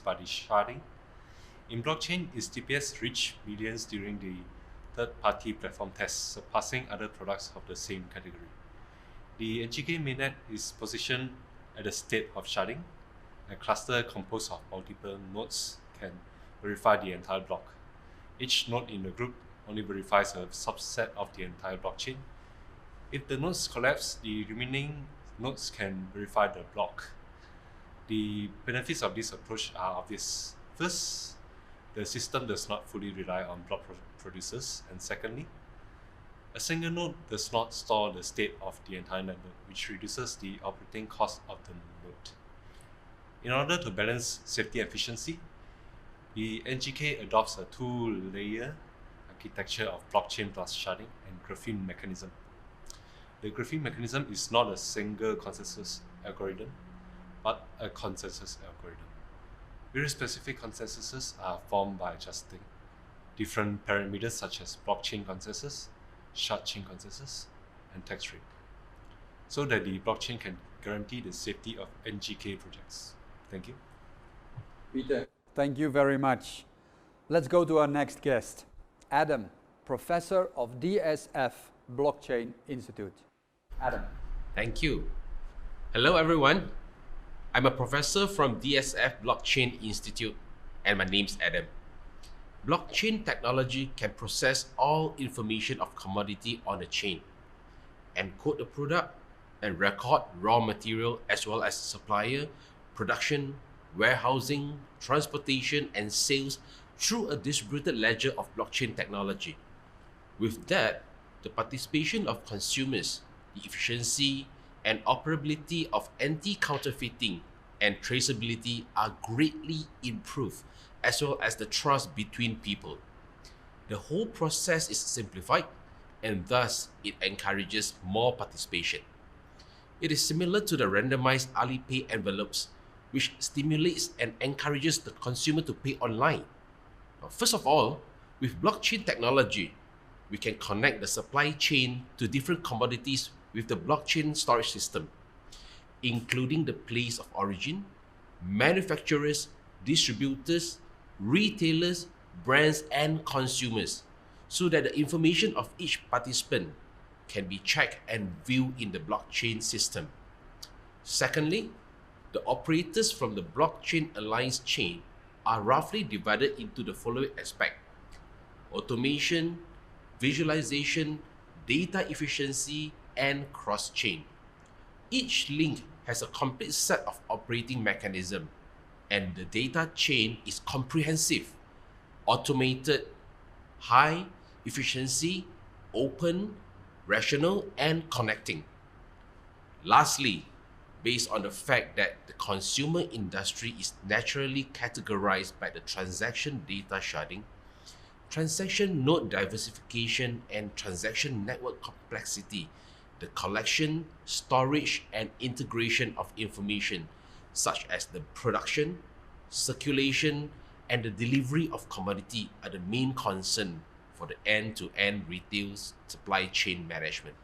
by the sharding. In blockchain, its TPS reached millions during the third-party platform test, surpassing other products of the same category. The NGK mainnet is positioned at the state of sharding. A cluster composed of multiple nodes can verify the entire block. Each node in the group only verifies a subset of the entire blockchain. If the nodes collapse, the remaining nodes can verify the block. The benefits of this approach are obvious. First, the system does not fully rely on block producers, and secondly, a single node does not store the state of the entire network, which reduces the operating cost of the node. In order to balance safety and efficiency, the NGK adopts a two-layer architecture of blockchain plus sharding and graphene mechanism. The graphene mechanism is not a single consensus algorithm, but a consensus algorithm. Very specific consensuses are formed by adjusting different parameters such as blockchain consensus, shard chain consensus, and tax rate, so that the blockchain can guarantee the safety of NGK projects. Thank you. Peter, thank you very much. Let's go to our next guest, Adam, Professor of DSF Blockchain Institute. Adam. Thank you. Hello everyone. I'm a professor from DSF Blockchain Institute and my name's Adam. Blockchain technology can process all information of commodity on the chain, encode the product, and record raw material as well as supplier, production, warehousing, transportation, and sales through a distributed ledger of blockchain technology. With that, the participation of consumers, the efficiency and operability of anti-counterfeiting and traceability are greatly improved, as well as the trust between people. The whole process is simplified, and thus it encourages more participation. It is similar to the randomized Alipay envelopes, which stimulates and encourages the consumer to pay online. Now, first of all, with blockchain technology, we can connect the supply chain to different commodities with the blockchain storage system, including the place of origin, manufacturers, distributors, retailers, brands, and consumers, so that the information of each participant can be checked and viewed in the blockchain system. Secondly, the operators from the blockchain alliance chain are roughly divided into the following aspects: automation, visualization, data efficiency, and cross-chain. Each link has a complete set of operating mechanisms, and the data chain is comprehensive, automated, high efficiency, open, rational, and connecting. Lastly, based on the fact that the consumer industry is naturally categorized by the transaction data sharding, transaction node diversification, and transaction network complexity, the collection, storage, and integration of information, such as the production, circulation, and the delivery of commodity are the main concern for the end-to-end retail supply chain management.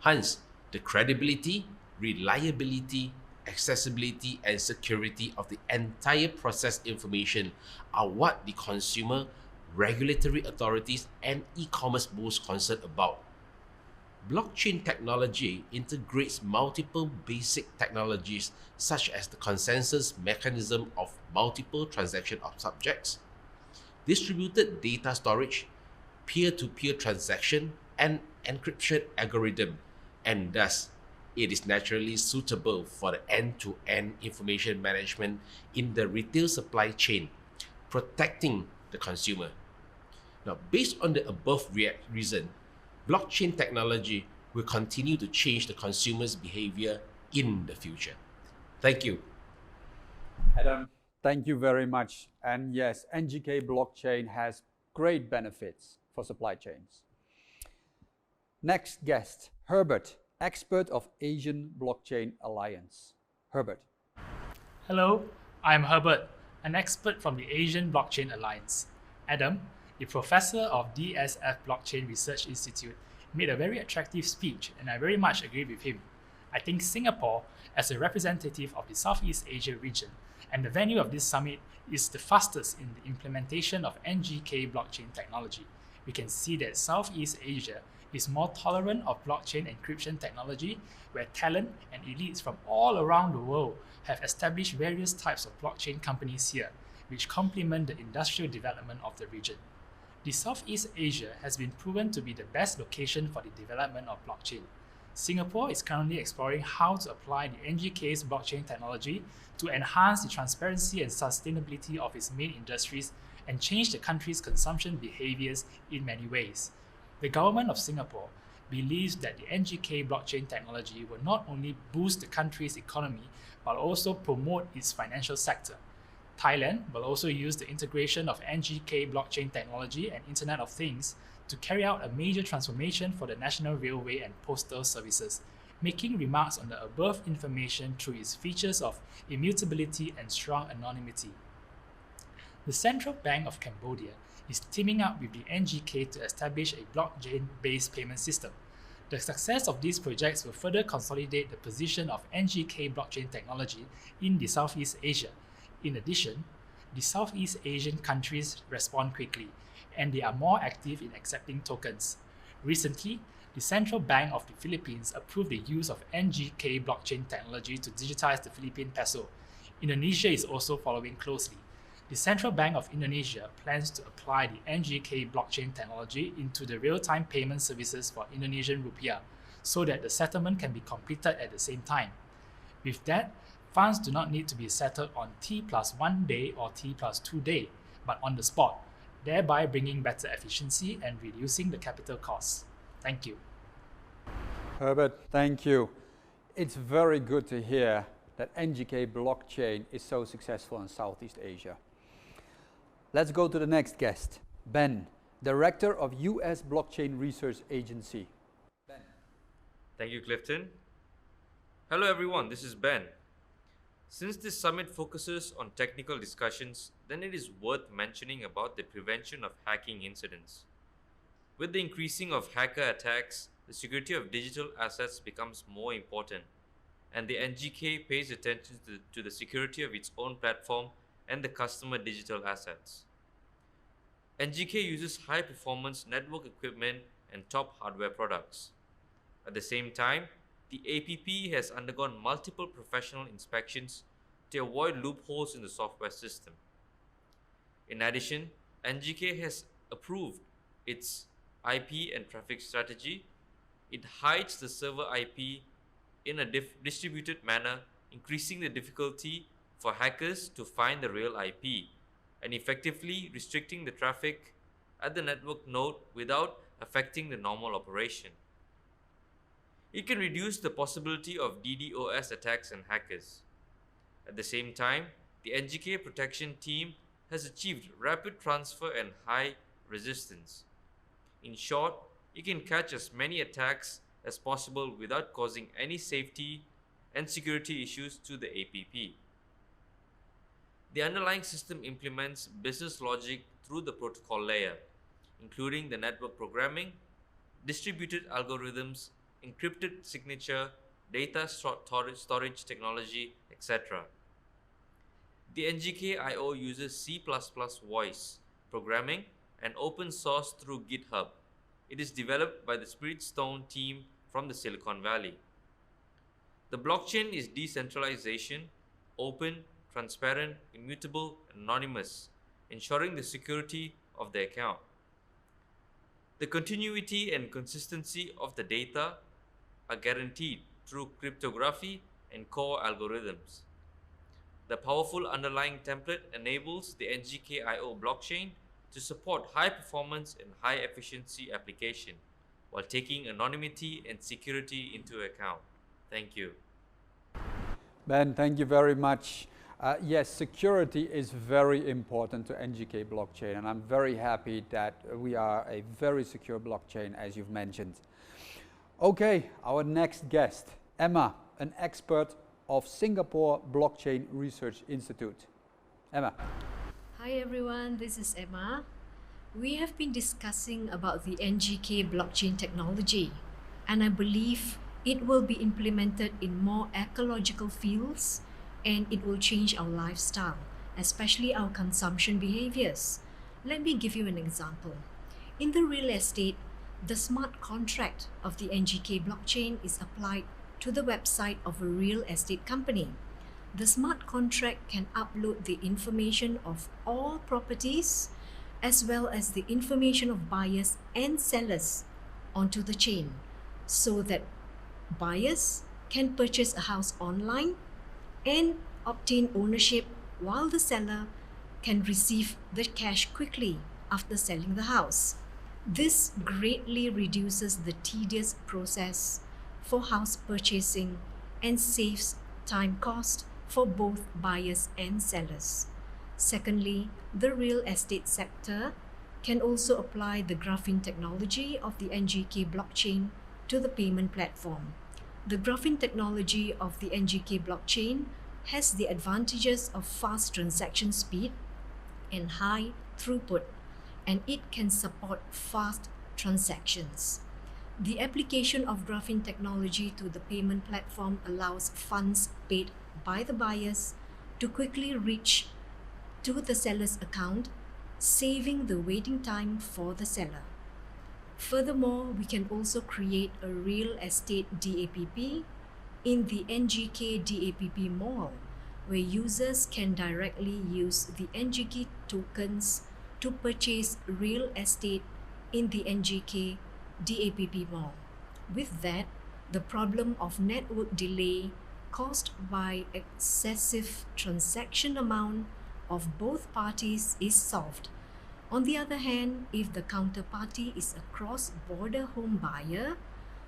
Hence, the credibility, reliability, accessibility, and security of the entire process information are what the consumer, regulatory authorities, and e-commerce most concerned about. Blockchain technology integrates multiple basic technologies such as the consensus mechanism of multiple transaction of subjects, distributed data storage, peer-to-peer transaction, and encryption algorithm, and thus it is naturally suitable for the end-to-end information management in the retail supply chain, protecting the consumer. Now, based on the above reason, blockchain technology will continue to change the consumer's behavior in the future. Thank you. Adam, thank you very much. And yes, NGK blockchain has great benefits for supply chains. Next guest, Herbert, expert of Asian Blockchain Alliance. Herbert. Hello, I'm Herbert, an expert from the Asian Blockchain Alliance. Adam, the professor of DSF Blockchain Research Institute, made a very attractive speech, and I very much agree with him. I think Singapore, as a representative of the Southeast Asia region, and the venue of this summit is the fastest in the implementation of NGK blockchain technology. We can see that Southeast Asia is more tolerant of blockchain encryption technology, where talent and elites from all around the world have established various types of blockchain companies here, which complement the industrial development of the region. The Southeast Asia has been proven to be the best location for the development of blockchain. Singapore is currently exploring how to apply the NGK's blockchain technology to enhance the transparency and sustainability of its main industries and change the country's consumption behaviors in many ways. The government of Singapore believes that the NGK blockchain technology will not only boost the country's economy but also promote its financial sector. Thailand will also use the integration of NGK blockchain technology and Internet of Things to carry out a major transformation for the national railway and postal services, making remarks on the above information through its features of immutability and strong anonymity. The Central Bank of Cambodia is teaming up with the NGK to establish a blockchain-based payment system. The success of these projects will further consolidate the position of NGK blockchain technology in the Southeast Asia. In addition, the Southeast Asian countries respond quickly, and they are more active in accepting tokens. Recently, the Central Bank of the Philippines approved the use of NGK blockchain technology to digitize the Philippine peso. Indonesia is also following closely. The Central Bank of Indonesia plans to apply the NGK blockchain technology into the real-time payment services for Indonesian rupiah, so that the settlement can be completed at the same time. With that, funds do not need to be settled on T+1 day or T+2 day, but on the spot, thereby bringing better efficiency and reducing the capital costs. Thank you. Herbert, thank you. It's very good to hear that NGK blockchain is so successful in Southeast Asia. Let's go to the next guest, Ben, Director of US Blockchain Research Agency. Ben. Thank you, Clifton. Hello everyone, this is Ben. Since this summit focuses on technical discussions, then it is worth mentioning about the prevention of hacking incidents. With the increasing of hacker attacks, the security of digital assets becomes more important, and the NGK pays attention to the security of its own platform and the customer digital assets. NGK uses high-performance network equipment and top hardware products. At the same time, the APP has undergone multiple professional inspections to avoid loopholes in the software system. In addition, NGK has approved its IP and traffic strategy. It hides the server IP in a distributed manner, increasing the difficulty for hackers to find the real IP and effectively restricting the traffic at the network node without affecting the normal operation. It can reduce the possibility of DDoS attacks and hackers. At the same time, the NGK protection team has achieved rapid transfer and high resistance. In short, it can catch as many attacks as possible without causing any safety and security issues to the APP. The underlying system implements business logic through the protocol layer, including the network programming, distributed algorithms, encrypted signature, data storage technology, etc. The NGK I/O uses C++ voice programming and open source through GitHub. It is developed by the Spiritstone team from the Silicon Valley. The blockchain is decentralization, open, transparent, immutable, and anonymous, ensuring the security of the account. The continuity and consistency of the data are guaranteed through cryptography and core algorithms. The powerful underlying template enables the NGK I/O blockchain to support high performance and high efficiency application while taking anonymity and security into account. Thank you. Ben, thank you very much. Yes, security is very important to NGK blockchain, and I'm very happy that we are a very secure blockchain, as you've mentioned. Okay, our next guest, Emma, an expert of Singapore Blockchain Research Institute. Emma. Hi everyone, this is Emma. We have been discussing about the NGK blockchain technology, and I believe it will be implemented in more ecological fields and it will change our lifestyle, especially our consumption behaviors. Let me give you an example. In the real estate, the smart contract of the NGK blockchain is applied to the website of a real estate company. The smart contract can upload the information of all properties as well as the information of buyers and sellers onto the chain so that buyers can purchase a house online and obtain ownership while the seller can receive the cash quickly after selling the house. This greatly reduces the tedious process for house purchasing and saves time cost for both buyers and sellers. Secondly, the real estate sector can also apply the graphene technology of the NGK blockchain to the payment platform. The graphene technology of the NGK blockchain has the advantages of fast transaction speed and high throughput, and it can support fast transactions. The application of graphene technology to the payment platform allows funds paid by the buyers to quickly reach to the seller's account, saving the waiting time for the seller. Furthermore, we can also create a real estate DAPP in the NGK DAPP mall, where users can directly use the NGK tokens to purchase real estate in the NGK DAPP mall. With that, the problem of network delay caused by excessive transaction amount of both parties is solved. On the other hand, if the counterparty is a cross-border home buyer,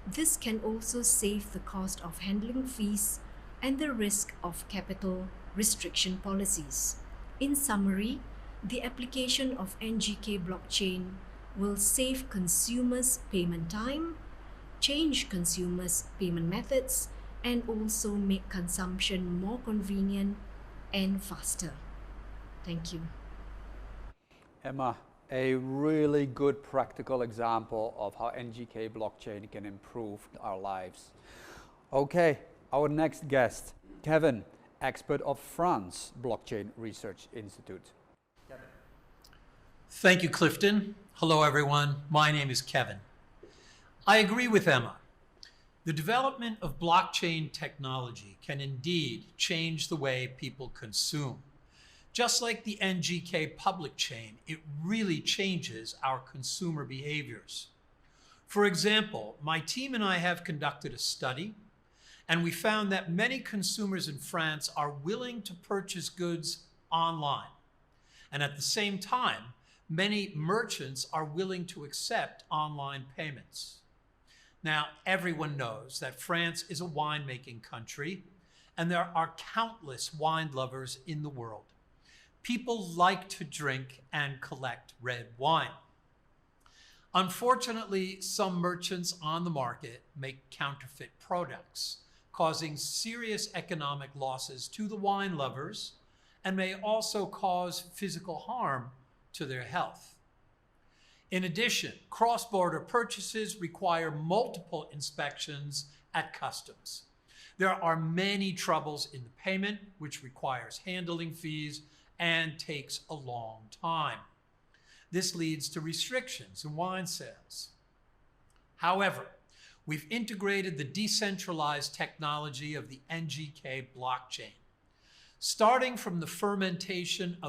this can also save the cost of handling fees and the risk of capital restriction policies. In summary, the application of NGK blockchain will save consumers payment time, change consumers payment methods, and also make consumption more convenient and faster. Thank you. Emma, a really good practical example of how NGK blockchain can improve our lives. Okay, our next guest, Kevin, expert of France Blockchain Research Institute. Thank you, Clifton. Hello, everyone. My name is Kevin. I agree with Emma. The development of blockchain technology can indeed change the way people consume. Just like the NGK public chain, it really changes our consumer behaviors. For example, my team and I have conducted a study, and we found that many consumers in France are willing to purchase goods online. And at the same time, many merchants are willing to accept online payments. Now, everyone knows that France is a winemaking country, and there are countless wine lovers in the world. People like to drink and collect red wine. Unfortunately, some merchants on the market make counterfeit products, causing serious economic losses to the wine lovers and may also cause physical harm to their health. In addition, cross-border purchases require multiple inspections at customs. There are many troubles in the payment, which requires handling fees and takes a long time. This leads to restrictions in wine sales. However, we've integrated the decentralized technology of the NGK blockchain. Starting from the fermentation of